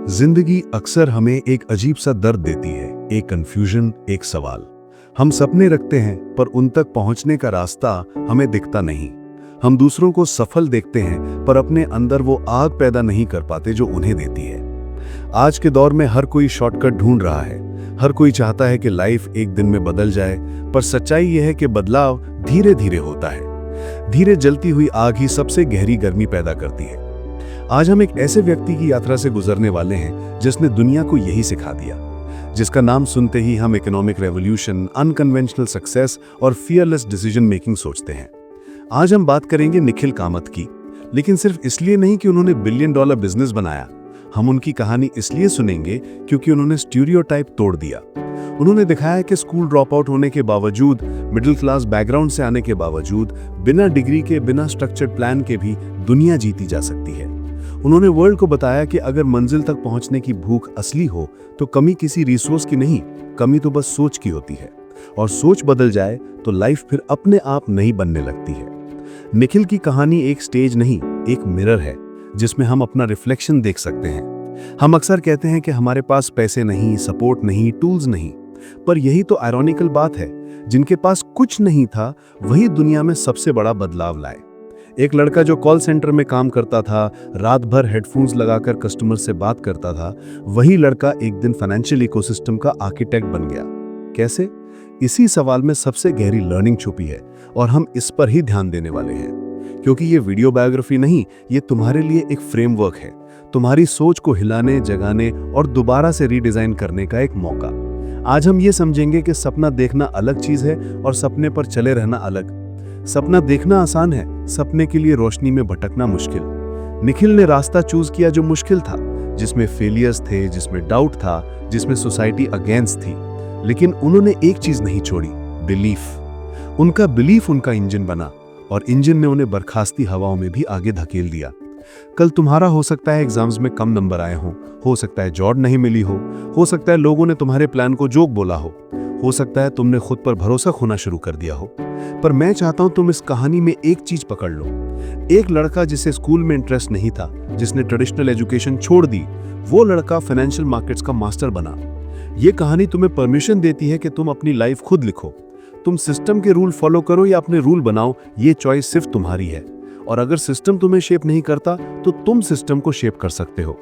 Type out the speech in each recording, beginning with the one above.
जिंदगी अक्सर हमें एक अजीब सा दर्द देती है, एक कंफ्यूजन, एक सवाल। हम सपने रखते हैं पर उन तक पहुंचने का रास्ता हमें दिखता नहीं। हम दूसरों को सफल देखते हैं पर अपने अंदर वो आग पैदा नहीं कर पाते जो उन्हें देती है। आज के दौर में हर कोई शॉर्टकट ढूंढ रहा है, हर कोई चाहता है कि लाइफ एक दिन में बदल जाए, पर सच्चाई यह है कि बदलाव धीरे धीरे होता है। धीरे जलती हुई आग ही सबसे गहरी गर्मी पैदा करती है। आज हम एक ऐसे व्यक्ति की यात्रा से गुजरने वाले हैं जिसने दुनिया को यही सिखा दिया, जिसका नाम सुनते ही हम इकोनॉमिक रेवोल्यूशन, अनकन्वेंशनल सक्सेस और फियरलेस डिसीजन मेकिंग सोचते हैं। आज हम बात करेंगे निखिल कामत की, लेकिन सिर्फ इसलिए नहीं कि उन्होंने $1 बिलियन बिजनेस बनाया। हम उनकी कहानी इसलिए सुनेंगे क्योंकि उन्होंने स्टीरियोटाइप तोड़ दिया। उन्होंने दिखाया कि स्कूल ड्रॉप आउट होने के बावजूद, मिडिल क्लास बैकग्राउंड से आने के बावजूद, बिना डिग्री के, बिना स्ट्रक्चर्ड प्लान के भी दुनिया जीती जा सकती है। उन्होंने वर्ल्ड को बताया कि अगर मंजिल तक पहुंचने की भूख असली हो तो कमी किसी रिसोर्स की नहीं, कमी तो बस सोच की होती है। और सोच बदल जाए तो लाइफ फिर अपने आप नहीं बनने लगती है। निखिल की कहानी एक स्टेज नहीं, एक मिरर है जिसमें हम अपना रिफ्लेक्शन देख सकते हैं। हम अक्सर कहते हैं कि हमारे पास पैसे नहीं, सपोर्ट नहीं, टूल्स नहीं, पर यही तो आयरॉनिकल बात है, जिनके पास कुछ नहीं था वही दुनिया में सबसे बड़ा बदलाव लाए। एक लड़का जो कॉल सेंटर में काम करता था, रात भर हेडफोन्स लगाकर कस्टमर से बात करता था, वही लड़का एक दिन फाइनेंशियल इकोसिस्टम का आर्किटेक्ट बन गया। कैसे? इसी सवाल में सबसे गहरी लर्निंग छुपी है और हम इस पर ही ध्यान देने वाले हैं, क्योंकि ये वीडियो बायोग्राफी नहीं, ये तुम्हारे लिए एक फ्रेमवर्क है, तुम्हारी सोच को हिलाने, जगाने और दोबारा से रीडिजाइन करने का एक मौका। आज हम ये समझेंगे कि सपना देखना अलग चीज है और सपने पर चले रहना अलग। सपना देखना आसान है, सपने के लिए रोशनी में भटकना मुश्किल। निखिल ने रास्ता चूज किया जो मुश्किल था, जिसमें फेलियर्स थे, जिसमें डाउट था, जिसमें सोसाइटी अगेंस्ट थी, लेकिन उन्होंने एक चीज नहीं छोड़ी, बिलीफ। उनका बिलीफ उनका इंजन बना और इंजन ने उन्हें बरखास्ती हवाओं में भी आगे धकेल दिया। कल तुम्हारा हो सकता है एग्जाम्स में कम नंबर आए हो सकता है जॉब नहीं मिली हो सकता है लोगों ने तुम्हारे प्लान को जोक बोला हो सकता है तुमने खुद पर भरोसा खोना शुरू कर दिया हो। पर मैं चाहता हूं तुम इस कहानी में एक चीज पकड़ लो। एक लड़का जिसे स्कूल में इंटरेस्ट नहीं था, जिसने ट्रेडिशनल एजुकेशन छोड़ दी, वो लड़का फाइनेंशियल मार्केट्स का मास्टर बना। ये कहानी तुम्हें परमिशन देती है कि तुम अपनी लाइफ खुद लिखो। तुम सिस्टम के रूल फॉलो करो या अपने रूल बनाओ, ये चॉइस सिर्फ तुम्हारी है। और अगर सिस्टम तुम्हें शेप नहीं करता तो तुम सिस्टम को शेप कर सकते हो।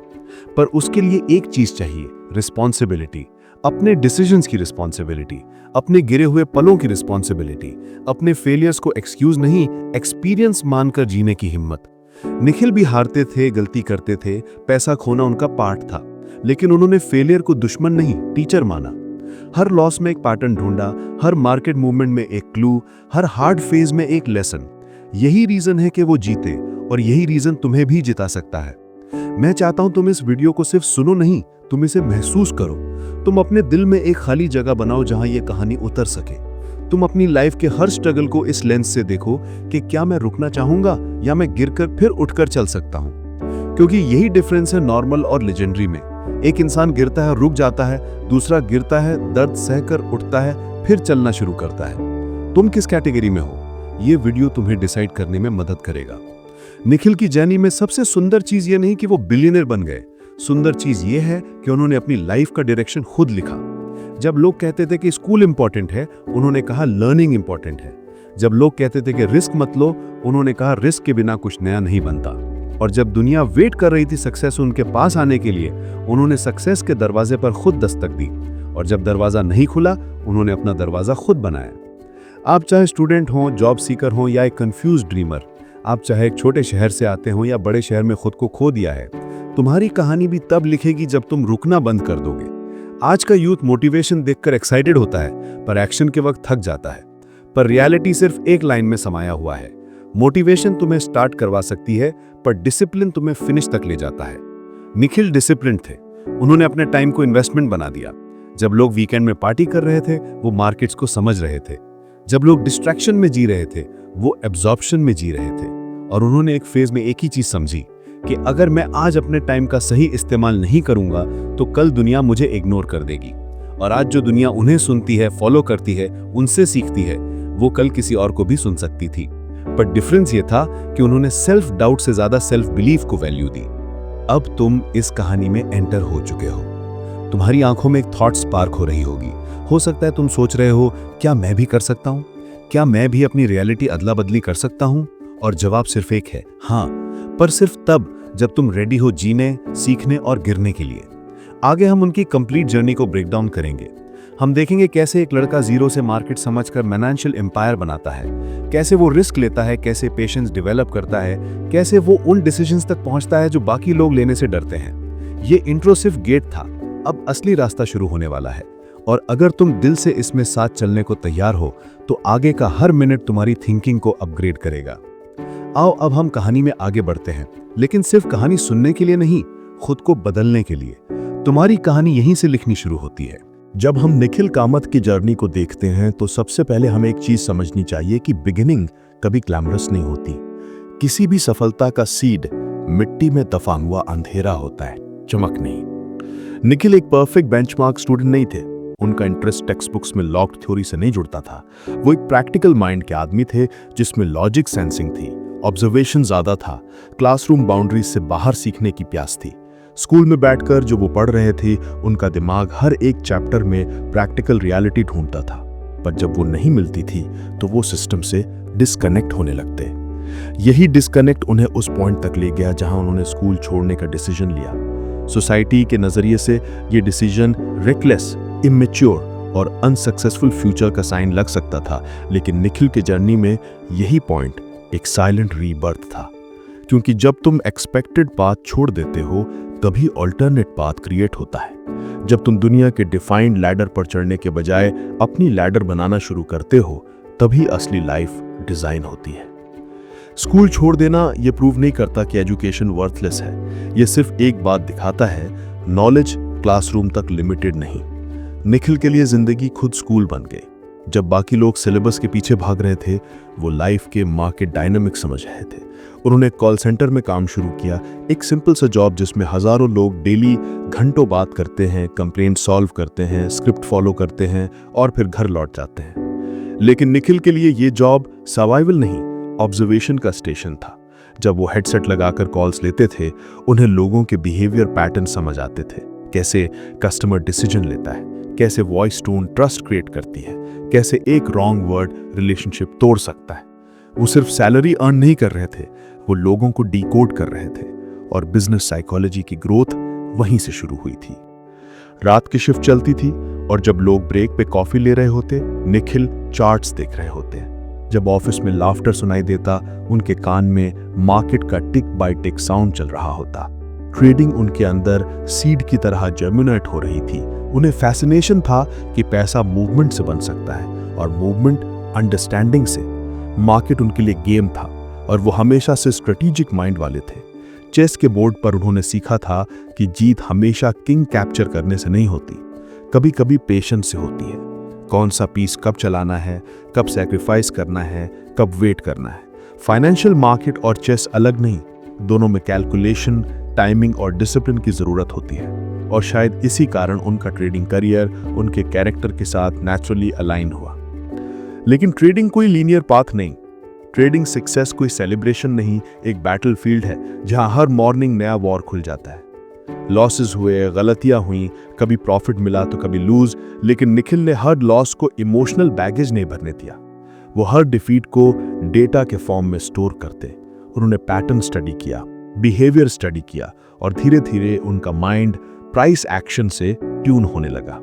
पर उसके लिए एक चीज चाहिए, रिस्पॉन्सिबिलिटी। अपने डिसीजंस की रिस्पॉन्सिबिलिटी, अपने गिरे हुए पलों की रिस्पॉन्सिबिलिटी, अपने फेलियर्स को एक्सक्यूज नहीं, एक्सपीरियंस मानकर जीने की हिम्मत। निखिल भी हारते थे, गलती करते थे, पैसा खोना उनका पार्ट था, लेकिन उन्होंने फेलियर को दुश्मन नहीं, टीचर माना। हर लॉस में एक पैटर्न ढूंढा, हर मार्केट मूवमेंट में एक क्लू, हर हार्ड फेज में एक लेसन। यही रीजन है कि वो जीते और यही रीजन तुम्हें भी जिता सकता है। मैं चाहता हूं तुम इस वीडियो को सिर्फ सुनो नहीं, तुम इसे महसूस करो। तुम अपने दिल में एक खाली जगह बनाओ जहां ये कहानी उतर सके। तुम अपनी लाइफ के हर स्ट्रगल को इस लेंस से देखो कि क्या मैं रुकना चाहूंगा या मैं गिरकर फिर उठकर चल सकता हूं। क्योंकि यही डिफरेंस है नॉर्मल और लेजेंडरी में। एक इंसान गिरता है, रुक जाता है, दूसरा गिरता है, दर्द सहकर उठता है, फिर चलना शुरू करता है। तुम किस कैटेगरी में हो, ये वीडियो तुम्हें डिसाइड करने में मदद करेगा। निखिल की जर्नी में सबसे सुंदर चीज ये नहीं कि वो बिलियनर बन गए, सुंदर चीज ये है कि उन्होंने अपनी लाइफ का डायरेक्शन खुद लिखा। जब लोग कहते थे कि स्कूल इंपॉर्टेंट है, उन्होंने कहा लर्निंग इंपॉर्टेंट है। जब लोग कहते थे कि रिस्क मत लो, उन्होंने कहा रिस्क के बिना कुछ नया नहीं बनता। और जब दुनिया वेट कर रही थी सक्सेस उनके पास आने के लिए, उन्होंने सक्सेस के दरवाजे पर खुद दस्तक दी। और जब दरवाजा नहीं खुला, उन्होंने अपना दरवाजा खुद बनाया। आप चाहे स्टूडेंट हो, जॉब सीकर हो या एक कंफ्यूज ड्रीमर, आप चाहे एक छोटे शहर से आते हो या बड़े शहर में खुद को खो दिया है, तुम्हारी कहानी भी तब लिखेगी जब तुम रुकना बंद कर दोगे। आज का यूथ मोटिवेशन देखकर एक्साइटेड होता है, पर एक्शन के वक्त थक जाता है। पर रियलिटी सिर्फ एक लाइन में समाया हुआ है। मोटिवेशन तुम्हें स्टार्ट करवा सकती है, पर डिसिप्लिन तुम्हें फिनिश तक ले जाता है। निखिल डिसिप्लिन थे। उन्होंने अपने टाइम को इन्वेस्टमेंट बना दिया। जब लोग वीकेंड में पार्टी कर रहे थे, वो मार्केट्स को समझ रहे थे। जब लोग डिस्ट्रैक्शन में जी रहे थे, वो एब्जॉर्प्शन में जी रहे थे। और उन्होंने एक फेज में एक ही चीज समझी कि अगर मैं आज अपने टाइम का सही इस्तेमाल नहीं करूंगा तो कल दुनिया मुझे इग्नोर कर देगी। और आज जो दुनिया उन्हें सुनती है, फॉलो करती है, उनसे सीखती है, वो कल किसी और को भी सुन सकती थी। पर डिफरेंस ये था कि उन्होंने सेल्फ डाउट से ज्यादा सेल्फ बिलीफ को वैल्यू दी। अब तुम इस कहानी में एंटर हो चुके हो। तुम्हारी आंखों में एक थॉट स्पार्क हो रही होगी। हो सकता है तुम सोच रहे हो, क्या मैं भी कर सकता हूं? क्या मैं भी अपनी रियलिटी अदला बदली कर सकता हूं? और जवाब सिर्फ एक है, हाँ, पर सिर्फ तब जब तुम रेडी हो जीने, सीखने और गिरने के लिए। आगे हम उनकी कंप्लीट जर्नी को ब्रेक डाउन करेंगे। हम देखेंगे कैसे एक लड़का जीरो से मार्केट समझकर फाइनेंशियल एम्पायर बनाता है, कैसे वो रिस्क लेता है, कैसे पेशेंस डेवलप करता है, कैसे वो उन डिसीजंस तक पहुंचता है जो बाकी लोग लेने से डरते हैं। ये इंट्रो सिर्फ गेट था, अब असली रास्ता शुरू होने वाला है। और अगर तुम दिल से इसमें साथ चलने को तैयार हो तो आगे का हर मिनट तुम्हारी थिंकिंग को अपग्रेड करेगा। आओ अब हम कहानी में आगे बढ़ते हैं, लेकिन सिर्फ कहानी सुनने के लिए नहीं, खुद को बदलने के लिए। तुम्हारी कहानी यहीं से लिखनी शुरू होती है। जब हम निखिल कामत की जर्नी को देखते हैं तो सबसे पहले हमें एक चीज समझनी चाहिए कि बिगिनिंग कभी ग्लैमरस नहीं होती। किसी भी सफलता का सीड मिट्टी में दफन हुआ अंधेरा होता है, चमक नहीं। निखिल एक परफेक्ट बेंचमार्क स्टूडेंट नहीं थे। उनका इंटरेस्ट टेक्स्ट बुक्स में लॉक्ड थ्योरी से नहीं जुड़ता था। वो एक प्रैक्टिकल माइंड के आदमी थे जिसमें लॉजिक सेंसिंग थी, ऑब्जर्वेशन ज्यादा था, क्लासरूम बाउंड्रीज से बाहर सीखने की प्यास थी। स्कूल में बैठकर जो वो पढ़ रहे थे, उनका दिमाग हर एक चैप्टर में प्रैक्टिकल रियलिटी ढूंढता था, पर जब वो नहीं मिलती थी तो वो सिस्टम से डिस्कनेक्ट होने लगते। यही डिस्कनेक्ट उन्हें उस पॉइंट तक ले गया जहां उन्होंने स्कूल छोड़ने का डिसीजन लिया। सोसाइटी के नजरिए से ये डिसीजन रेकलेस, इमेच्योर और अनसक्सेसफुल फ्यूचर का साइन लग सकता था, लेकिन निखिल के जर्नी में यही पॉइंट एक साइलेंट रीबर्थ था। क्योंकि जब तुम एक्सपेक्टेड पाथ छोड़ देते हो तभी ऑल्टरनेट पाथ क्रिएट होता है। जब तुम दुनिया के डिफाइंड लैडर पर चढ़ने के बजाय अपनी लैडर बनाना शुरू करते हो तभी असली लाइफ डिजाइन होती है। स्कूल छोड़ देना यह प्रूव नहीं करता कि एजुकेशन वर्थलेस है। यह सिर्फ एक बात दिखाता है, नॉलेज क्लासरूम तक लिमिटेड नहीं। निखिल के लिए जिंदगी खुद स्कूल बन गई। जब बाकी लोग सिलेबस के पीछे भाग रहे थे, वो लाइफ के मार्केट डायनामिक समझ रहे थे। उन्होंने कॉल सेंटर में काम शुरू किया, एक सिंपल सा जॉब जिसमें हजारों लोग डेली घंटों बात करते हैं, कंप्लेंट सॉल्व करते हैं, स्क्रिप्ट फॉलो करते हैं और फिर घर लौट जाते हैं। लेकिन निखिल के लिए ये जॉब सर्वाइवल नहीं, ऑब्जर्वेशन का स्टेशन था। जब वो हेडसेट लगाकर कॉल्स लेते थे, उन्हें लोगों के बिहेवियर पैटर्न समझ आते थे। कैसे कस्टमर डिसीजन लेता है, कैसे वॉइस टोन ट्रस्ट क्रिएट करती है, कैसे एक रॉन्ग वर्ड रिलेशनशिप तोड़ सकता है। वो सिर्फ सैलरी अर्न नहीं कर रहे थे, वो लोगों को डीकोड कर रहे थे। और बिजनेस साइकोलॉजी की ग्रोथ वहीं से शुरू हुई थी। रात की शिफ्ट चलती थी और जब लोग ब्रेक पे कॉफी ले रहे होते, निखिल चार्ट्स देख रहे होते। जब ऑफिस में लाफ्टर सुनाई देता, उनके कान में मार्केट का टिक बाय टिक साउंड चल रहा होता। ट्रेडिंग उनके अंदर सीड की तरह जर्मिनेट हो रही थी। उन्हें फैसिनेशन था कि पैसा मूवमेंट से बन सकता है और मूवमेंट अंडरस्टैंडिंग से। मार्केट उनके लिए गेम था और वो हमेशा से स्ट्रेटेजिक माइंड वाले थे। चेस के बोर्ड पर उन्होंने सीखा था कि जीत हमेशा किंग कैप्चर करने से नहीं होती, कभी कभी पेशेंस से होती है। कौन सा पीस कब चलाना है, कब सैक्रिफाइस करना है, कब वेट करना है। फाइनेंशियल मार्केट और चेस अलग नहीं, दोनों में कैलकुलेशन, टाइमिंग और डिसिप्लिन की जरूरत होती है। और शायद इसी कारण उनका ट्रेडिंग करियर उनके कैरेक्टर के साथ नेचुरली अलाइन हुआ। लेकिन ट्रेडिंग कोई लीनियर पाथ नहीं। ट्रेडिंग सक्सेस कोई सेलिब्रेशन नहीं, एक बैटलफील्ड है जहां हर मॉर्निंग नया वॉर खुल जाता है। लॉसेस हुए, गलतियां हुई, कभी प्रॉफिट मिला तो कभी लूज, लेकिन निखिल ने हर लॉस को इमोशनल बैगेज नहीं भरने दिया। वो हर डिफीट को डेटा के फॉर्म में स्टोर करते। उन्होंने पैटर्न स्टडी किया, बिहेवियर स्टडी किया और धीरे धीरे उनका माइंड प्राइस एक्शन से ट्यून होने लगा।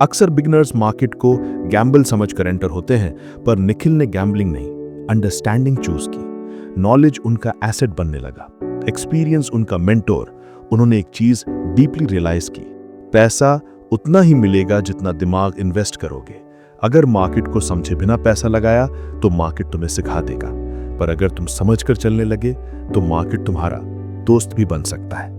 अक्सर बिगिनर्स मार्केट को गैम्बल समझकर एंटर होते हैं, पर निखिल ने गैम्बलिंग नहीं, अंडरस्टैंडिंग चूज की। नॉलेज उनका एसेट बनने लगा, एक्सपीरियंस उनका मेंटोर। उन्होंने एक चीज डीपली रियलाइज की, पैसा उतना ही मिलेगा जितना दिमाग इन्वेस्ट करोगे। अगर मार्केट को समझे बिना पैसा लगाया तो मार्केट तुम्हें सिखा देगा, पर अगर तुम समझकर चलने लगे तो मार्केट तुम्हारा दोस्त भी बन सकता है।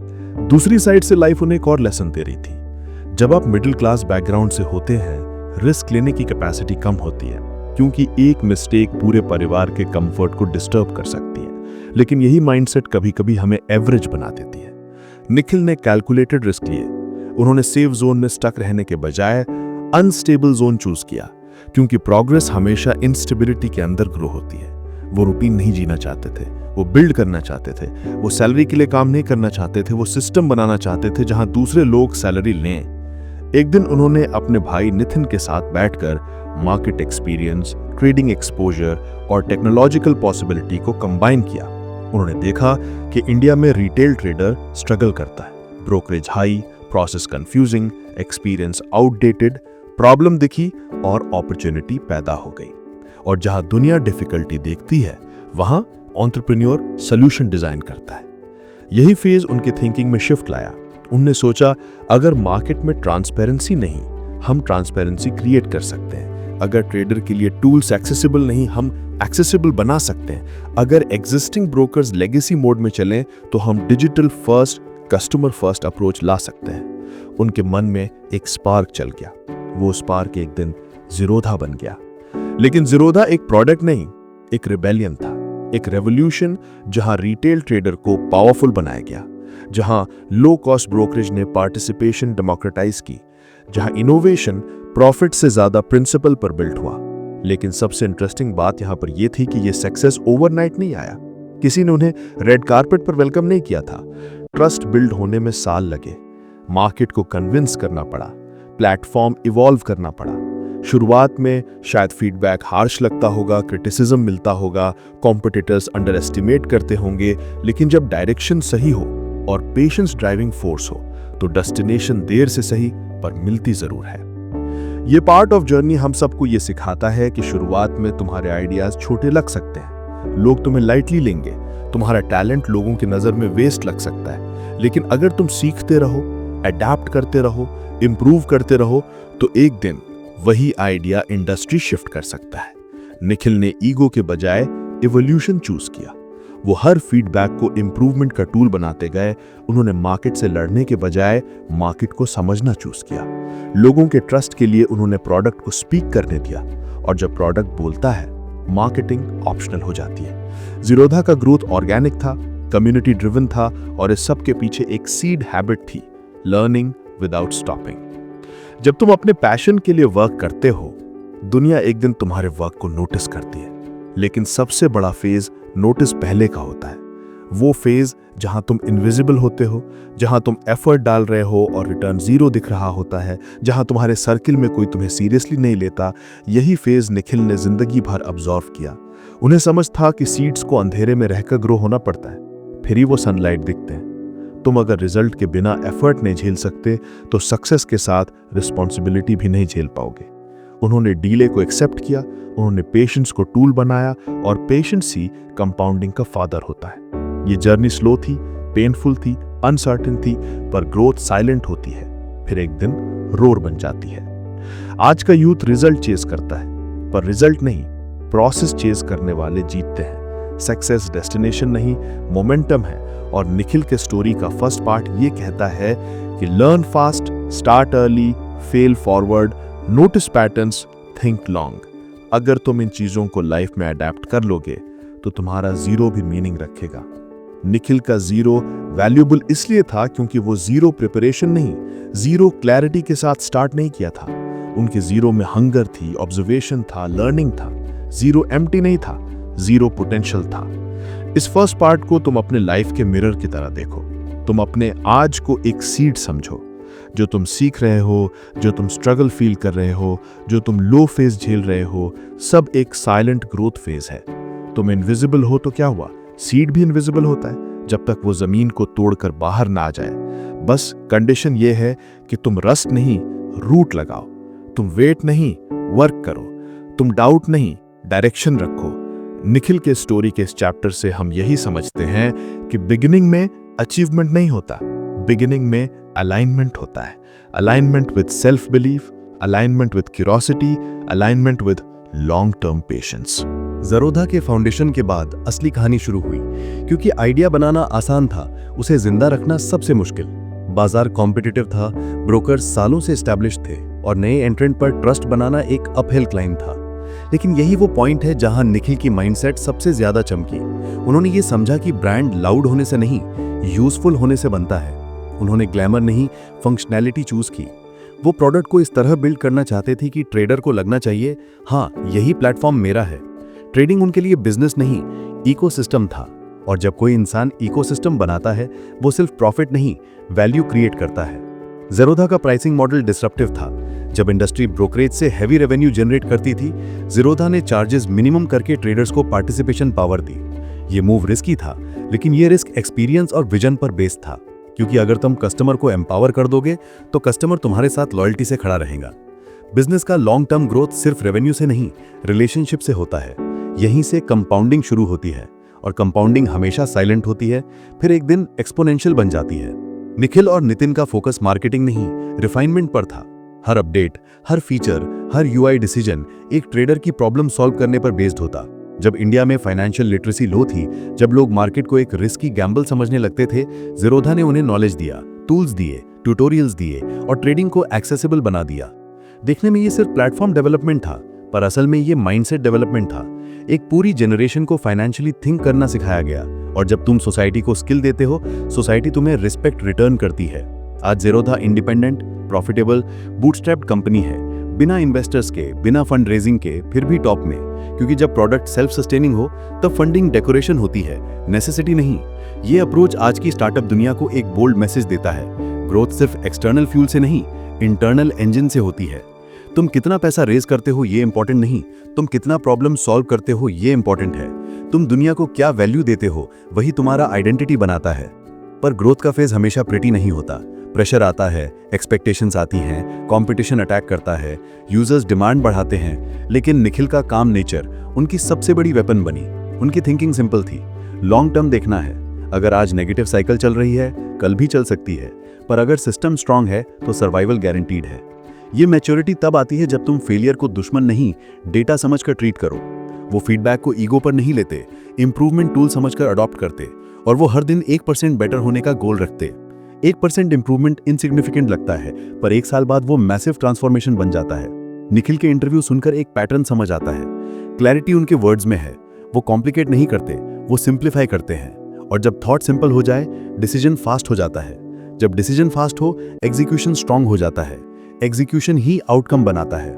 दूसरी साइड से लाइफ उन्हें एक और लेसन दे रही थी। जब आप मिडिल क्लास बैकग्राउंड से होते हैं, रिस्क लेने की कैपेसिटी कम होती है, क्योंकि एक मिस्टेक पूरे परिवार के कंफर्ट को डिस्टर्ब कर सकती है। लेकिन यही माइंडसेट कभी कभी हमें एवरेज बना देती है। निखिल ने कैलकुलेटेड रिस्क लिए। उन्होंने सेफ जोन में स्टक रहने के बजाय अनस्टेबल जोन चूज किया, क्योंकि प्रोग्रेस हमेशा इंस्टेबिलिटी के अंदर ग्रो होती है। वो रूटीन नहीं जीना चाहते थे, वो बिल्ड करना चाहते थे, वो सैलरी के लिए काम नहीं करना चाहते थे, वो सिस्टम बनाना चाहते थे जहां दूसरे लोग सैलरी लें। एक दिन उन्होंने अपने भाई नितिन के साथ बैठकर मार्केट एक्सपीरियंस, ट्रेडिंग एक्सपोजर और टेक्नोलॉजिकल पॉसिबिलिटी को कंबाइन किया। उन्होंने देखा कि इंडिया में रिटेल ट्रेडर स्ट्रगल करता है, brokerage high, process confusing, experience outdated. Problem दिखी और अपॉर्चुनिटी पैदा हो गई। और जहां दुनिया डिफिकल्टी देखती है वहां एंटरप्रेन्योर सॉल्यूशन डिजाइन करता है। यही फेज उनके थिंकिंग में शिफ्ट लाया। उन्होंने सोचा, अगर मार्केट में ट्रांसपेरेंसी नहीं, हम ट्रांसपेरेंसी क्रिएट कर सकते हैं। अगर ट्रेडर के लिए टूल्स एक्सेसिबल नहीं, हम एक्सेसिबल बना सकते हैं। अगर एग्जिस्टिंग ब्रोकर्स लेगेसी मोड में चलें तो हम digital first, customer first approach ला सकते हैं। उनके मन में एक स्पार्क चल गया। वो स्पार्क एक दिन ज़ीरोधा बन गया। लेकिन ज़ीरोधा एक प्रोडक्ट नहीं, एक रिबेलियन था, एक रेवोल्यूशन जहां रिटेल ट्रेडर को पावरफुल बनाया गया, जहां लो कॉस्ट ब्रोकरेज ने पार्टिसिपेशन डेमोक्रेटाइज की, जहां इनोवेशन प्रॉफिट से ज्यादा प्रिंसिपल पर बिल्ट हुआ। लेकिन सबसे इंटरेस्टिंग बात यहां पर यह थी कि यह सक्सेस ओवरनाइट नहीं आया। किसी ने उन्हें रेड कारपेट पर वेलकम नहीं किया था। ट्रस्ट बिल्ड होने में साल लगे, मार्केट को कन्विंस करना पड़ा, प्लेटफॉर्म इवॉल्व करना पड़ा। शुरुआत में शायद फीडबैक हार्श लगता होगा, क्रिटिसिज्म मिलता होगा, कॉम्पिटिटर्स अंडर एस्टिमेट करते होंगे, लेकिन जब डायरेक्शन सही हो और पेशेंस ड्राइविंग फोर्स हो तो डेस्टिनेशन देर से सही पर मिलती जरूर है। ये पार्ट ऑफ जर्नी हम सबको ये सिखाता है कि शुरुआत में तुम्हारे आइडियाज छोटे लग सकते हैं, लोग तुम्हें लाइटली लेंगे, तुम्हारा टैलेंट लोगों की नजर में वेस्ट लग सकता है। लेकिन अगर तुम सीखते रहो, अडैप्ट करते रहो, इंप्रूव करते रहो तो एक दिन वही आइडिया इंडस्ट्री शिफ्ट कर सकता है। निखिल ने ईगो के बजाय इवोल्यूशन चूज किया। वो हर फीडबैक को इंप्रूवमेंट का टूल बनाते गए। उन्होंने मार्केट से लड़ने के बजाय मार्केट को समझना चूज किया। लोगों के ट्रस्ट के लिए उन्होंने प्रोडक्ट को स्पीक करने दिया, और जब प्रोडक्ट बोलता है मार्केटिंग ऑप्शनल हो जाती है। ज़ीरोधा का ग्रोथ ऑर्गेनिक था, कम्युनिटी ड्रिवन था, और इस सब के पीछे एक सीड हैबिट थी, लर्निंग विदाउट स्टॉपिंग। जब तुम अपने पैशन के लिए वर्क करते हो, दुनिया एक दिन तुम्हारे वर्क को नोटिस करती है। लेकिन सबसे बड़ा फेज नोटिस पहले का होता है। वो फेज जहां तुम इनविजिबल होते हो, जहां तुम एफर्ट डाल रहे हो और रिटर्न जीरो दिख रहा होता है, जहां तुम्हारे सर्किल में कोई तुम्हें सीरियसली नहीं लेता। यही फेज निखिल ने जिंदगी भर ऑब्जर्व किया। उन्हें समझ था कि सीड्स को अंधेरे में रहकर ग्रो होना पड़ता है, फिर ही वो सनलाइट दिखते हैं। तुम अगर रिजल्ट के बिना एफर्ट नहीं झेल सकते तो सक्सेस के साथ रिस्पॉन्सिबिलिटी भी नहीं झेल पाओगे। उन्होंने डीले को एक्सेप्ट किया, उन्होंने पेशेंस को टूल बनाया, और पेशेंस ही कंपाउंडिंग का फादर होता है। ये जर्नी स्लो थी, पेनफुल थी, अनसर्टेन थी, पर ग्रोथ साइलेंट होती है, फिर एक दिन रोर बन जाती है। आज का यूथ रिजल्ट चेज करता है, पर रिजल्ट नहीं, प्रोसेस चेज करने वाले जीतते हैं। सक्सेस डेस्टिनेशन नहीं, मोमेंटम है। और निखिल के स्टोरी का फर्स्ट पार्ट ये कहता है कि learn fast, start early, fail forward, notice patterns, think long. अगर तुम इन चीजों को लाइफ में अडेप्ट कर लोगे तो तुम्हारा जीरो भी मीनिंग रखेगा। निखिल का जीरो वैल्यूएबल इसलिए था क्योंकि वो जीरो प्रिपरेशन नहीं, जीरो क्लैरिटी के साथ स्टार्ट नहीं किया था। उनके जीरो में हंगर थी, ऑब्जर्वेशन था, लर्निंग था। जीरो एम्प्टी नहीं था, जीरो पोटेंशियल था। इस फर्स्ट पार्ट को तुम अपने लाइफ के मिरर की तरह देखो। तुम अपने आज को एक सीड समझो। जो तुम सीख रहे हो, जो तुम स्ट्रगल फील कर रहे हो, जो तुम लो फेज झेल रहे हो, सब एक साइलेंट ग्रोथ फेज है। तुम इनविजिबल हो तो क्या हुआ, सीड भी इनविजिबल होता है जब तक वो जमीन को तोड़कर बाहर ना आ जाए। बस कंडीशन ये है कि तुम रस्ट नहीं, रूट लगाओ। तुम वेट नहीं, वर्क करो। तुम डाउट नहीं, डायरेक्शन रखो। निखिल के स्टोरी के इस चैप्टर से हम यही समझते हैं कि बिगिनिंग में अचीवमेंट नहीं होता, बिगिनिंग में अलाइनमेंट होता है। Alignment with self belief, alignment with curiosity, alignment with long term patience. Zerodha के फाउंडेशन के बाद असली कहानी शुरू हुई, क्योंकि आइडिया बनाना आसान था, उसे जिंदा रखना सबसे मुश्किल। बाजार कॉम्पिटिटिव था, ब्रोकर्स सालों से एस्टैब्लिश थे, और नए एंट्रेंट पर ट्रस्ट बनाना एक अपहिल क्लाइंब था। लेकिन यही वो पॉइंट है जहां निखिल की माइंडसेट सबसे ज्यादा चमकी। उन्होंने ये समझा कि ब्रांड लाउड होने से नहीं, यूजफुल होने से बनता है। उन्होंने ग्लैमर नहीं, फंक्शनैलिटी चूज की। वो प्रोडक्ट को इस तरह बिल्ड करना चाहते थे कि ट्रेडर को लगना चाहिए, हाँ यही प्लेटफॉर्म मेरा है। ट्रेडिंग उनके लिए बिजनेस नहीं, इकोसिस्टम था। और जब कोई इंसान इकोसिस्टम बनाता है, वो सिर्फ प्रॉफिट नहीं, वैल्यू क्रिएट करता है। ज़ेरोधा का प्राइसिंग मॉडल डिसरप्टिव था। जब इंडस्ट्री ब्रोकरेज से हैवी रेवेन्यू जनरेट करती थी, ज़ेरोधा ने चार्जेस मिनिमम करके ट्रेडर्स को पार्टिसिपेशन पावर दी। ये मूव रिस्की था, लेकिन ये रिस्क एक्सपीरियंस और विजन पर बेस्ड था, क्योंकि अगर तुम कस्टमर को एम्पावर कर दोगे तो कस्टमर तुम्हारे साथ लॉयल्टी से खड़ा रहेगा। बिजनेस का लॉन्ग टर्म ग्रोथ सिर्फ रेवेन्यू से नहीं, रिलेशनशिप से होता है। यहीं से कंपाउंडिंग शुरू होती है, और कंपाउंडिंग हमेशा साइलेंट होती है, फिर एक दिन एक्सपोनेंशियल बन जाती है। निखिल और नितिन का फोकस मार्केटिंग नहीं, रिफाइनमेंट पर था। हर अपडेट, हर फीचर, हर यूआई डिसीजन एक ट्रेडर की प्रॉब्लम सॉल्व करने पर बेस्ड होता। जब इंडिया में फाइनेंशियल लिटरेसी लो थी, जब लोग मार्केट को एक रिस्की गैम्बल समझने लगते थे, ज़ेरोधा ने उन्हें नॉलेज दिया, टूल्स दिए, ट्यूटोरियल्स दिए और ट्रेडिंग को एक्सेसिबल बना दिया। देखने में ये सिर्फ प्लेटफॉर्म डेवलपमेंट था, पर असल में ये माइंडसेट डेवलपमेंट था। एक पूरी जनरेशन को फाइनेंशियली थिंक करना सिखाया गया, और जब तुम सोसाइटी को स्किल देते हो, सोसाइटी तुम्हें रिस्पेक्ट रिटर्न करती है। आज Zerodha independent, profitable, bootstrapped company है, बिना इन्वेस्टर्स के, बिना फंड रेजिंग के, फिर भी टॉप में। क्योंकि जब प्रोडक्ट सेल्फ सस्टेनिंग हो, तब फंडिंग डेकोरेशन होती है, नेसेसिटी नहीं। ये अप्रोच आज की स्टार्टअप दुनिया को एक बोल्ड मैसेज देता है। ग्रोथ सिर्फ एक्सटर्नल फ्यूल से नहीं, इंटरनल इंजन से होती है। तुम कितना पैसा रेज करते हो ये इंपॉर्टेंट नहीं, तुम कितना प्रॉब्लम सॉल्व करते हो ये इंपॉर्टेंट है। तुम दुनिया को क्या वैल्यू देते हो, वही तुम्हारा आइडेंटिटी बनाता है। पर ग्रोथ का फेज हमेशा प्रिटी नहीं होता। प्रेशर आता है, एक्सपेक्टेशंस आती हैं, कंपटीशन अटैक करता है, यूजर्स डिमांड बढ़ाते हैं। लेकिन निखिल का काम नेचर उनकी सबसे बड़ी वेपन बनी। उनकी थिंकिंग सिंपल थी, लॉन्ग टर्म देखना है। अगर आज नेगेटिव साइकिल चल रही है, कल भी चल सकती है, पर अगर सिस्टम स्ट्रांग है तो सर्वाइवल गारंटीड है। ये मैच्योरिटी तब आती है जब तुम फेलियर को दुश्मन नहीं, डेटा समझकर ट्रीट करो। वो फीडबैक को ईगो पर नहीं लेते, इंप्रूवमेंट टूल समझकर अडॉप्ट करते, और वो हर दिन 1% बेटर होने का गोल रखते। 1% इंप्रूवमेंट इनसिग्निफिकेंट लगता है, पर 1 साल बाद वो मैसिव ट्रांसफॉर्मेशन बन जाता है। निखिल के इंटरव्यू सुनकर एक पैटर्न समझ आता है। क्लैरिटी उनके वर्ड्स में है। वो कॉम्प्लिकेट नहीं करते, वो सिंप्लीफाई करते हैं। और जब थॉट सिंपल हो जाए, डिसीजन फास्ट हो जाता है। जब डिसीजन फास्ट हो, एग्जीक्यूशन स्ट्रांग हो जाता है। एग्जीक्यूशन ही आउटकम बनाता है।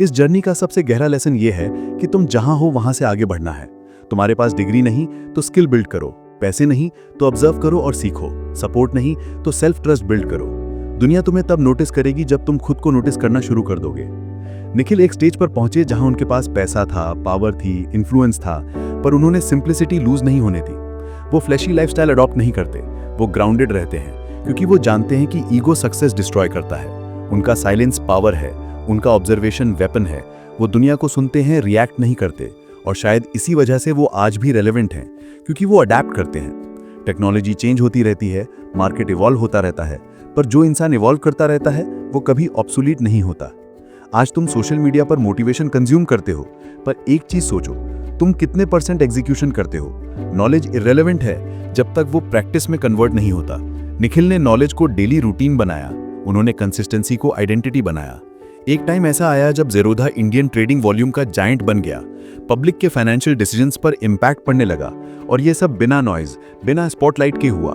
इस जर्नी का सबसे गहरा लेसन ये है कि तुम जहां हो वहां से आगे बढ़ना है। तुम्हारे पास डिग्री नहीं तो स्किल बिल्ड करो, पैसे नहीं तो ऑब्जर्व करो और सीखो, सपोर्ट नहीं तो सेल्फ ट्रस्ट बिल्ड करो। दुनिया तुम्हें तब नोटिस करेगी जब तुम खुद को नोटिस करना शुरू कर दोगे। निखिल एक स्टेज पर पहुंचे जहां उनके पास पैसा था, पावर थी, इन्फ्लुएंस था, पर उन्होंने सिंप्लिसिटी लूज नहीं होने दी। वो फ्लैशी लाइफस्टाइल अडॉप्ट नहीं करते, वो ग्राउंडेड रहते हैं, क्योंकि वो जानते हैं कि ईगो सक्सेस डिस्ट्रॉय करता है। उनका साइलेंस पावर है, उनका ऑब्जर्वेशन वेपन है। वो दुनिया को सुनते हैं, रिएक्ट नहीं करते, और शायद इसी वजह से वो आज भी रेलेवेंट हैं, क्योंकि वो अडैप्ट करते हैं। टेक्नोलॉजी चेंज होती रहती है, मार्केट इवॉल्व होता रहता है, पर जो इंसान इवॉल्व करता रहता है वो कभी ऑब्सोलीट नहीं होता। आज तुम सोशल मीडिया पर मोटिवेशन कंज्यूम करते हो, पर एक चीज सोचो, तुम कितने % एग्जीक्यूशन करते हो? नॉलेज इररिलेवेंट है जब तक वो प्रैक्टिस में कन्वर्ट नहीं होता। निखिल ने नॉलेज को डेली रूटीन बनाया, उन्होंने कंसिस्टेंसी को आइडेंटिटी बनाया। एक टाइम ऐसा आया जब ज़ेरोधा इंडियन ट्रेडिंग वॉल्यूम का जायंट बन गया, पब्लिक के फाइनेंशियल डिसीजंस पर इम्पैक्ट पड़ने लगा, और ये सब बिना नॉइज, बिना स्पॉटलाइट के हुआ।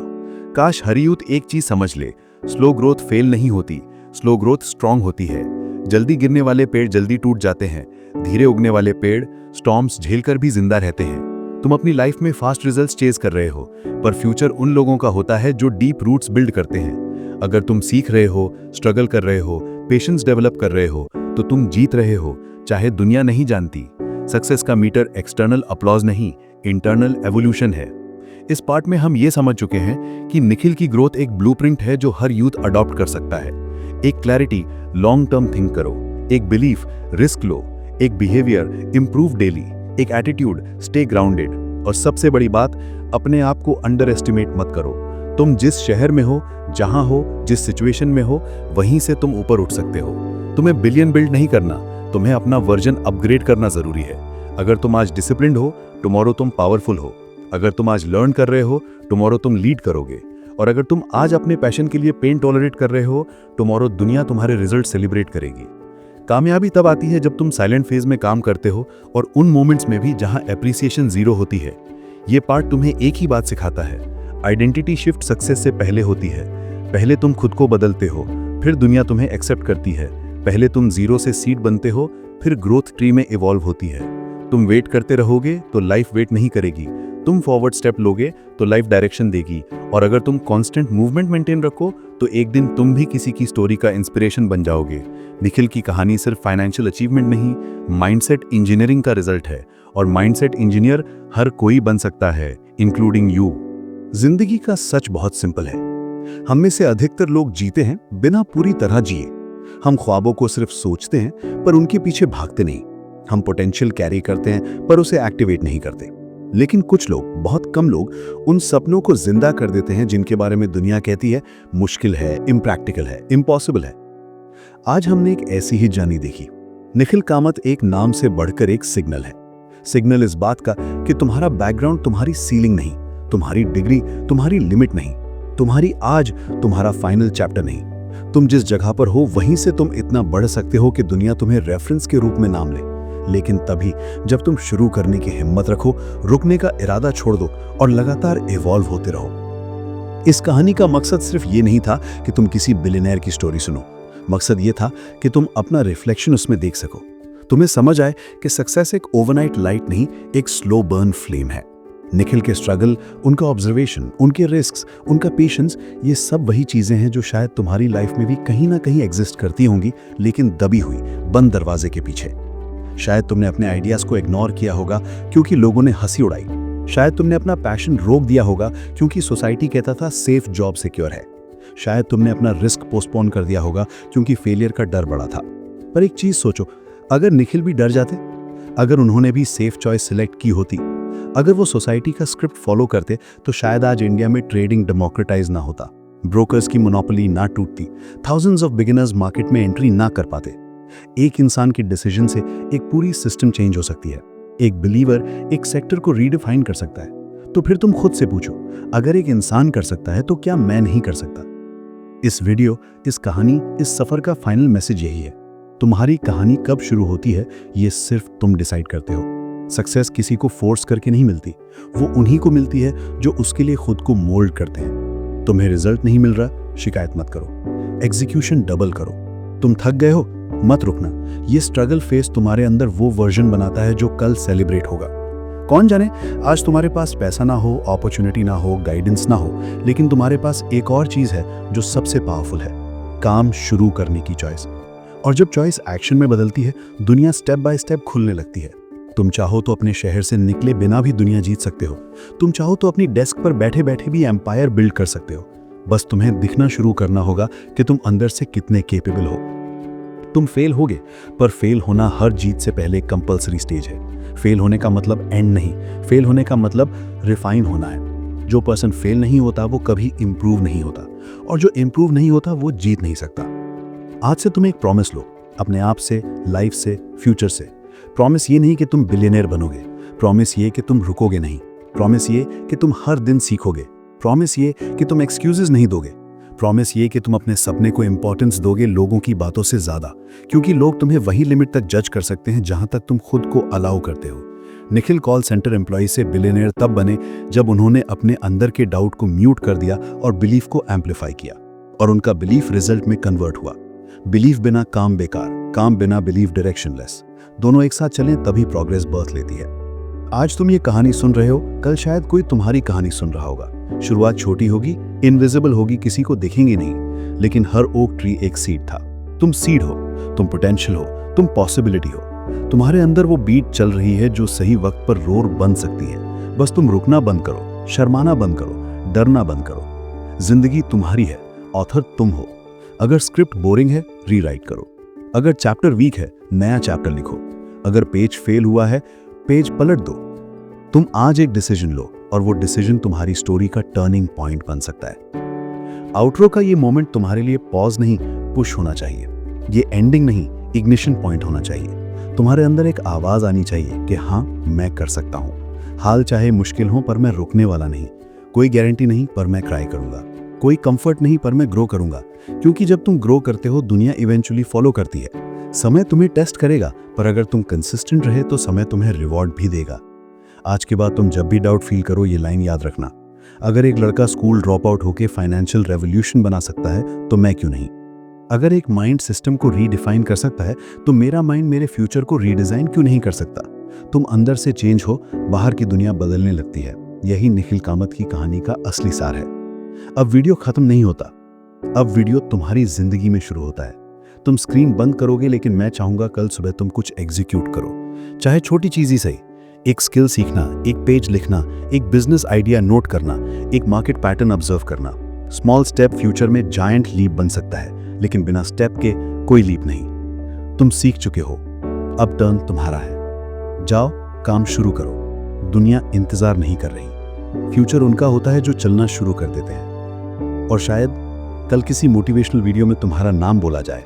काश हर यूथ एक चीज समझ ले, स्लो ग्रोथ फेल नहीं होती, स्लो ग्रोथ स्ट्रांग होती है। जल्दी गिरने वाले पेड़ जल्दी टूट जाते हैं, धीरे उगने वाले पेड़ स्टॉर्म्स झेलकर भी जिंदा रहते हैं। तुम अपनी लाइफ में फास्ट रिजल्ट्स चेज कर रहे हो, पर फ्यूचर उन लोगों का होता है जो डीप रूट्स बिल्ड करते हैं। अगर तुम सीख रहे हो, स्ट्रगल कर रहे हो, पेशेंस डेवलप कर रहे हो, तो तुम जीत रहे हो, चाहे दुनिया नहीं जानती। सक्सेस का मीटर एक्सटर्नल अपलॉज नहीं, इंटरनल एवोल्यूशन है। इस पार्ट में हम ये समझ चुके हैं कि निखिल की ग्रोथ एक ब्लूप्रिंट है जो हर यूथ अडॉप्ट कर सकता है। एक क्लैरिटी, लॉन्ग टर्म थिंक करो। एक बिलीफ, रिस्क लो। एक बिहेवियर, इंप्रूव डेली। एक एटीट्यूड, स्टे ग्राउंडेड। और सबसे बड़ी बात, अपने आप को अंडर एस्टिमेट मत करो। तुम जिस शहर में हो, जहां हो, जिस सिचुएशन में हो, वहीं से तुम ऊपर उठ सकते हो। तुम्हें बिलियन बिल्ड नहीं करना, तुम्हें अपना वर्जन अपग्रेड करना जरूरी है। अगर तुम आज डिसिप्लिन्ड हो, टुमारो तुम पावरफुल हो। अगर तुम आज लर्न कर रहे हो, टुमारो तुम लीड करोगे। और अगर तुम आज अपने पैशन के लिए पेन टॉलरेट कर रहे हो, टुमारो दुनिया तुम्हारे रिजल्ट सेलिब्रेट करेगी। कामयाबी तब आती है जब तुम साइलेंट फेज में काम करते हो, और उन मोमेंट्स में भी जहां एप्रिसिएशन जीरो होती है। ये पार्ट तुम्हें एक ही बात सिखाता है, आइडेंटिटी शिफ्ट सक्सेस से पहले होती है। पहले तुम खुद को बदलते हो, फिर दुनिया तुम्हें एक्सेप्ट करती है। पहले तुम जीरो से सीड बनते हो, फिर ग्रोथ ट्री में इवॉल्व होती है। तुम वेट करते रहोगे तो लाइफ वेट नहीं करेगी। तुम फॉरवर्ड स्टेप लोगे तो लाइफ डायरेक्शन देगी। और अगर तुम कांस्टेंट मूवमेंट मेंटेन रखो तो एक दिन तुम भी किसी की स्टोरी का इंस्पिरेशन बन जाओगे। निखिल की कहानी सिर्फ फाइनेंशियल अचीवमेंट नहीं, माइंडसेट इंजीनियरिंग का रिजल्ट है। और माइंडसेट इंजीनियर हर कोई बन सकता है, इंक्लूडिंग यू। जिंदगी का सच बहुत सिंपल है। हम में से अधिकतर लोग जीते हैं बिना पूरी तरह जिए। हम ख्वाबों को सिर्फ सोचते हैं पर उनके पीछे भागते नहीं। हम पोटेंशियल कैरी करते हैं पर उसे एक्टिवेट नहीं करते। लेकिन कुछ लोग, बहुत कम लोग, उन सपनों को जिंदा कर देते हैं जिनके बारे में दुनिया कहती है मुश्किल है, इम्प्रैक्टिकल है, इम्पॉसिबल है। आज हमने एक ऐसी ही जर्नी देखी। निखिल कामत एक नाम से बढ़कर एक सिग्नल है। सिग्नल इस बात का कि तुम्हारा बैकग्राउंड तुम्हारी सीलिंग नहीं, तुम्हारी डिग्री तुम्हारी लिमिट नहीं, तुम्हारी आज तुम्हारा फाइनल चैप्टर नहीं। तुम जिस जगह पर हो वहीं से तुम इतना बढ़ सकते हो कि दुनिया तुम्हें रेफरेंस के रूप में नाम ले। लेकिन तभी जब तुम शुरू करने की हिम्मत रखो, रुकने का इरादा छोड़ दो और लगातार इवॉल्व होते रहो। इस कहानी का मकसद सिर्फ ये नहीं था कि तुम किसी बिलियनेयर की स्टोरी सुनो। मकसद ये था कि तुम अपना रिफ्लेक्शन उसमें देख सको। तुम्हें समझ आए कि सक्सेस एक ओवरनाइट लाइट नहीं, एक स्लो बर्न फ्लेम है। निखिल के स्ट्रगल, उनका ऑब्जर्वेशन, उनके रिस्क्स, उनका पेशेंस, ये सब वही चीजें हैं जो शायद तुम्हारी लाइफ में भी कहीं ना कहीं एग्जिस्ट करती होंगी, लेकिन दबी हुई बंद दरवाजे के पीछे। शायद तुमने अपने आइडियाज को इग्नोर किया होगा क्योंकि लोगों ने हंसी उड़ाई। शायद तुमने अपना पैशन रोक दिया होगा क्योंकि सोसाइटी कहता था सेफ जॉब सिक्योर है। शायद तुमने अपना रिस्क पोस्टपोन कर दिया होगा क्योंकि फेलियर का डर बड़ा था। पर एक चीज सोचो, अगर निखिल भी डर जाते, अगर उन्होंने भी सेफ चॉइस सिलेक्ट की होती, अगर वो सोसाइटी का स्क्रिप्ट फॉलो करते, तो शायद आज इंडिया में ट्रेडिंग डेमोक्रेटाइज ना होता, ब्रोकर्स की मोनोपोली ना टूटती, थाउजेंड्स ऑफ बिगिनर्स मार्केट में एंट्री ना कर पाते। एक इंसान के डिसीजन से एक पूरी सिस्टम चेंज हो सकती है। एक बिलीवर एक सेक्टर को रीडिफाइन कर सकता है। तो फिर तुम खुद से पूछो, अगर एक इंसान कर सकता है तो क्या मैं नहीं कर सकता? इस वीडियो, इस कहानी, इस सफर का फाइनल मैसेज यही है। तुम्हारी कहानी कब शुरू होती है ये सिर्फ तुम डिसाइड करते हो। सक्सेस किसी को फोर्स करके नहीं मिलती, वो उन्हीं को मिलती है जो उसके लिए खुद को मोल्ड करते हैं। तुम्हें रिजल्ट नहीं मिल रहा, शिकायत मत करो, एग्जीक्यूशन डबल करो। तुम थक गए हो, मत रुकना। ये स्ट्रगल फेस तुम्हारे अंदर वो वर्जन बनाता है जो कल सेलिब्रेट होगा। कौन जाने, आज तुम्हारे पास पैसा ना हो, अपॉर्चुनिटी ना हो, गाइडेंस ना हो, लेकिन तुम्हारे पास एक और चीज है जो सबसे पावरफुल है, काम शुरू करने की चॉइस। और जब चॉइस एक्शन में बदलती है, दुनिया स्टेप बाय स्टेप खुलने लगती है। तुम चाहो तो अपने शहर से निकले बिना भी दुनिया जीत सकते हो। तुम चाहो तो अपनी डेस्क पर बैठे बैठे भी एम्पायर बिल्ड कर सकते हो। बस तुम्हें दिखना शुरू करना होगा कि तुम अंदर से कितने केपेबल हो। तुम फेल होगे, पर फेल होना हर जीत से पहले कंपल्सरी स्टेज है। फेल होने का मतलब एंड नहीं, फेल होने का मतलब रिफाइन होना है। जो पर्सन फेल नहीं होता वो कभी इंप्रूव नहीं होता, और जो इंप्रूव नहीं होता वो जीत नहीं सकता। आज से तुम एक प्रॉमिस लो, अपने आप से, लाइफ से, फ्यूचर से। प्रॉमिस ये नहीं कि तुम बिलियनेयर बनोगे, प्रॉमिस ये कि तुम रुकोगे नहीं, प्रॉमिस ये कि तुम हर दिन सीखोगे, प्रॉमिस ये कि तुम एक्सक्यूजेस नहीं दोगे, प्रॉमिस ये कि तुम अपने सपने को इंपॉर्टेंस दोगे लोगों की बातों से ज्यादा, क्योंकि लोग तुम्हें वही लिमिट तक जज कर सकते हैं जहां तक तुम खुद को अलाउ करते हो। निखिल कॉल सेंटर एम्प्लॉय से बिलियनेयर तब बने जब उन्होंने अपने अंदर के डाउट को म्यूट कर दिया और बिलीफ को एम्पलीफाई किया, और उनका बिलीफ रिजल्ट में कन्वर्ट हुआ। बिलीफ बिना काम बेकार, काम बिना बिलीफ डायरेक्शनलेस। दोनों एक साथ चलें तभी प्रोग्रेस बर्थ लेती है। आज तुम ये कहानी सुन रहे हो, कल शायद कोई तुम्हारी कहानी सुन रहा होगा। शुरुआत छोटी होगी, इनविजिबल होगी, किसी को दिखेंगे नहीं, लेकिन हर ओक ट्री एक सीड था। तुम सीड हो, तुम पोटेंशियल हो, तुम पॉसिबिलिटी हो। तुम्हारे अंदर वो बीट चल रही है जो सही वक्त पर रोर बन सकती है। बस तुम रुकना बंद करो, शर्माना बंद करो, डरना बंद करो। जिंदगी तुम्हारी है, ऑथर तुम हो। अगर स्क्रिप्ट बोरिंग है, रीराइट करो। अगर चैप्टर वीक है, नया चैप्टर लिखो। अगर पेज फेल हुआ है, पेज पलट दो। तुम आज एक डिसीजन लो और वो डिसीजन तुम्हारी स्टोरी का टर्निंग पॉइंट बन सकता है। आउटरो का ये मोमेंट तुम्हारे लिए पॉज नहीं, पुश होना चाहिए। ये एंडिंग नहीं, इग्निशन पॉइंट होना चाहिए। तुम्हारे अंदर एक आवाज आनी चाहिए कि हाँ, मैं कर सकता हूँ। हाल चाहे मुश्किल हो, पर मैं रुकने वाला नहीं। कोई गारंटी नहीं, पर मैं ट्राई करूंगा। कोई कंफर्ट नहीं, पर मैं ग्रो करूंगा। क्योंकि जब तुम ग्रो करते हो, दुनिया इवेंचुअली फॉलो करती है। समय तुम्हें टेस्ट करेगा, पर अगर तुम कंसिस्टेंट रहे तो समय तुम्हें रिवॉर्ड भी देगा। आज के बाद तुम जब भी डाउट फील करो, ये लाइन याद रखना। अगर एक लड़का स्कूल ड्रॉप आउट होकर फाइनेंशियल रेवोल्यूशन बना सकता है, तो मैं क्यों नहीं? अगर एक माइंड सिस्टम को रीडिफाइन कर सकता है, तो मेरा माइंड मेरे फ्यूचर को रीडिजाइन क्यों नहीं कर सकता? तुम अंदर से चेंज हो, बाहर की दुनिया बदलने लगती है। यही निखिल कामत की कहानी का असली सार है। अब वीडियो खत्म नहीं होता, अब वीडियो तुम्हारी जिंदगी में शुरू होता है। तुम स्क्रीन बंद करोगे, लेकिन मैं चाहूंगा कल सुबह तुम कुछ एग्जीक्यूट करो, चाहे छोटी चीज ही सही। एक स्किल सीखना, एक पेज लिखना, एक बिजनेस आइडिया नोट करना, एक मार्केट पैटर्न ऑब्जर्व करना। स्मॉल स्टेप फ्यूचर में जायंट लीप बन सकता है, लेकिन बिना स्टेप के कोई लीप नहीं। तुम सीख चुके हो, अब टर्न तुम्हारा है। जाओ, काम शुरू करो। दुनिया इंतजार नहीं कर रही। फ्यूचर उनका होता है जो चलना शुरू कर देते हैं। और शायद कल किसी मोटिवेशनल वीडियो में तुम्हारा नाम बोला जाए।